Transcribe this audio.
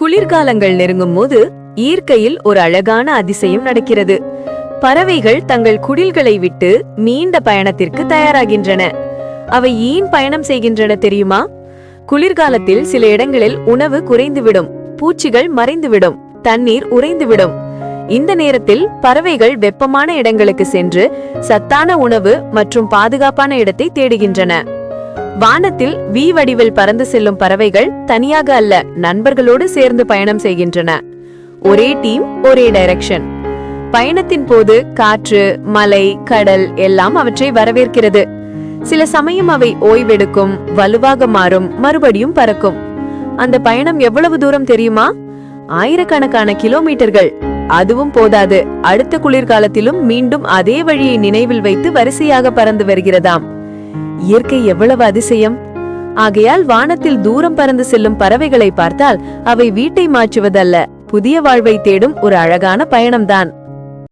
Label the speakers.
Speaker 1: குளிர்காலங்கள் நெருங்கும் போது இயற்கையில் ஒரு அழகான அதிசயம் நடக்கிறது. பறவைகள் தங்கள் குடில்களை விட்டு நீண்ட பயணத்திற்கு தயாராகின்றன. அவை ஏன் பயணம் செய்கின்றன தெரியுமா? குளிர்காலத்தில் சில இடங்களில் உணவு குறைந்துவிடும், பூச்சிகள் மறைந்துவிடும், தண்ணீர் உறைந்துவிடும். இந்த நேரத்தில் பறவைகள் வெப்பமான இடங்களுக்கு சென்று சத்தான உணவு மற்றும் பாதுகாப்பான இடத்தை தேடுகின்றன. வானத்தில் வி வடிவில் பறந்து செல்லும் பறவைகள் தனியாக அல்ல, நண்பர்களோடு சேர்ந்து பயணம் செய்கின்றன. ஒரே டீம், ஒரே டைரக்ஷன். பயணத்தின் போது காற்று, மலை, கடல் எல்லாம் அவற்றை வரவேற்கிறது. சில சமயம் அவை ஓய்வெடுக்கும், வலுவாக மாறும், மறுபடியும் பறக்கும். அந்த பயணம் எவ்வளவு தூரம் தெரியுமா? ஆயிரக்கணக்கான கிலோமீட்டர்கள். அதுவும் போதாது, அடுத்த குளிர்காலத்திலும் மீண்டும் அதே வழியை நினைவில் வைத்து வரிசையாக பறந்து வருகிறதாம். இயற்கை எவ்வளவு அதிசயம்! ஆகையால் வானத்தில் தூரம் பறந்து செல்லும் பறவைகளை பார்த்தால் அவை வீட்டை மாற்றுவதல்ல, புதிய வாழ்வை தேடும் ஒரு அழகான பயணம்தான்.